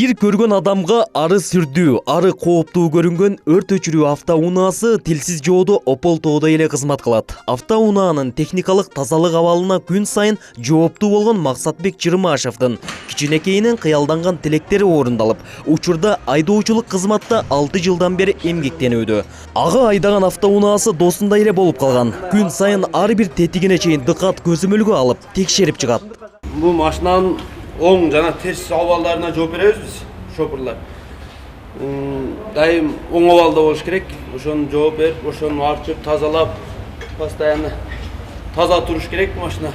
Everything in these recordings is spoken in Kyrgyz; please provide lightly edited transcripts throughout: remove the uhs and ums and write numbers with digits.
Бир көргөн адамга ары сүрдүү, ары кооптуу көрүнгөн өрт өчүрүү автоунаасы тилсиз жоодо опол-тоодой эле кызмат кылат. Автоунаанын техникалык тазалык абалына күн сайын жооптуу болгон Максатбек Жырмашевдин кичинекейинен кыялданган тилектери орундалып, учурда айдоочулук кызматта 6 жылдан бери эмгектенүүдө. Ага айдаган автоунаасы досундай эле болуп калган. Күн сайын ар бир тетигине чейин дыкат көзөмөлгө алып, текшерип чыгат. Бул машинанын оң жана терс абалдарына жооп беребиз биз, шопурлар. Дайым оң абалда болуш керек. Ошону жооп берип, ошону арчып, тазалап, постоянно таза туруш керек машина.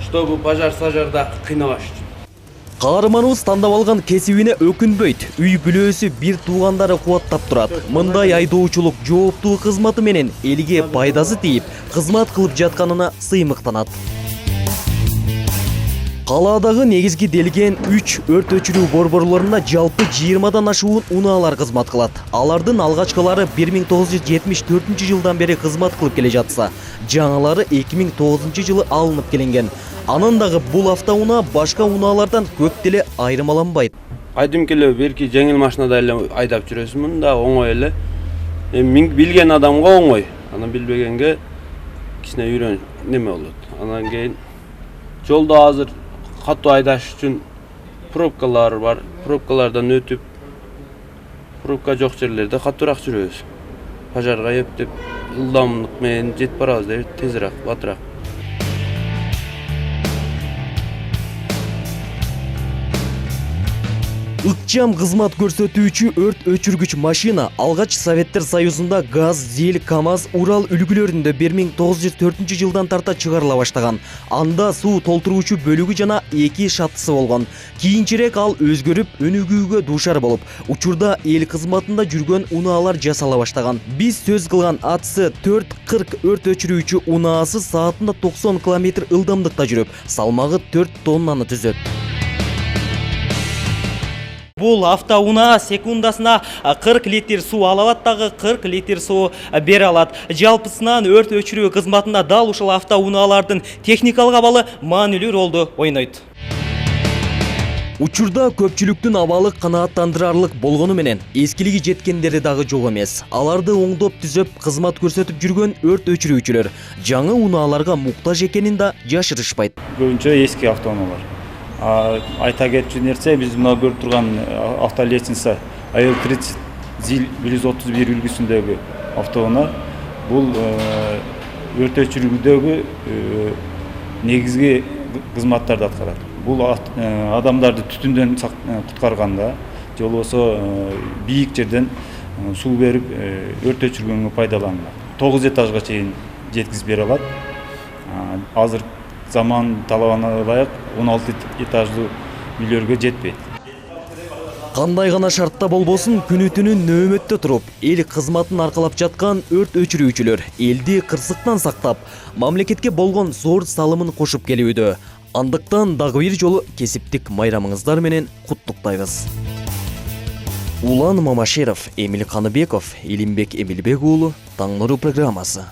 Чтобы пожар-сажарда кыйнабаш үчүн. Каарманыбыз тандап алган кесибине өкүнбөйт. Үй бүлөсү, бир туугандары кубаттап турат. Мындай айдоочулук жооптуу кызматы менен элге пайдасы тийип, кызмат кылып жатканына сыймыктанат. Калаадагы негизги делген 3 өрт өчүрүү борборлорунда жалпы 20дан ашуун унаалар кызмат кылат. Алардын алгачкылары 1974 жылдан бери кызмат кылып келе жатса, жаңалары 2009 жылы алынып келинген. Анан дагы бул автоунаа башка унаалардан көп деле айырмаланбайт. Айдым келе берки жеңил машинада эле айдап жүрөсүң, мында оңой эле. Эми билген адамга оңой, анан билбегенге кичине үйрөн неме болот. Анан кийин жолдо азыр катуу айдаш үчүн пробкалар бар. Пробкалардан өтүп, пробка жок жерлерде катуураак жүрөбүз. Пожарга эптеп, ылдамдык менен жетип барабыз деп, тезирээк, батыраак. Ыкчам кызмат көрсөтүүчү өрт өчүргүч машина алгач Советтер Союзунда ГАЗ, ЗИЛ, КАМАЗ, Урал үлгүлөрүндө 1904 жылдан тарта чыгарыла баштаган. Анда суу толтуруучу бөлүгү жана 2 шаттысы болгон. Кийинчерээк ал өзгөрүп, өнүгүүгө дуушар болуп, учурда эл кызматында жүргөн унаалар жасала баштаган. Биз сөз кылган АЦ 440 өрт өчүрүүчү унаасы саатында 90 км ылдамдыкта жүрүп, салмагы 4 тоннаны түзөт. Бул автоунаа секундасына 40 литр суу алат, дагы 40 литр суу бере алат. Жалпысынан өрт өчүрүү кызматында дал ушул автоунаалардын техникалык абалы маанилүү ролду ойнойт. Учурда көпчүлүктүн абалы канааттандырарлык болгону менен эскилиги жеткендери дагы жок эмес. Аларды оңдоп түзөп, кызмат көрсөтүп жүргөн өрт өчүрүүчүлөр жаңы унааларга муктаж экенин да жашырышпайт. Көбүнчө эски автоунаалар. Айта кетчү нерсе, биз мына көрүп турган автолестница АЛ-30 ЗИЛ 131 үлгүсүндөгү автоунаа бул өрт өчүрүүдөгү негизги кызматтарды аткарат. Бул адамдарды түтүндөн куткарганда, же болбосо бийик жерден суу берип өрт өчүргөнгө пайдаланылат. 9 этажга чейин жеткизип бере алат. Азыр заман талабына ылайык 16 этаждуу үйлөргө жетпейт. Кандай гана шартта болбосун, күнү-түнү нөөмөттө туруп, эл кызматын аркалап жаткан өрт өчүрүүчүлөр элди кырсыктан сактап, мамлекетке болгон зор салымын кошуп келүүдө. Андыктан дагы бир жолу кесиптик майрамыңыздар менен куттуктайбыз. Улан Мамашеров, Эмил Каныбеков, Илимбек Эмилбек уулу, Таң нуру программасы.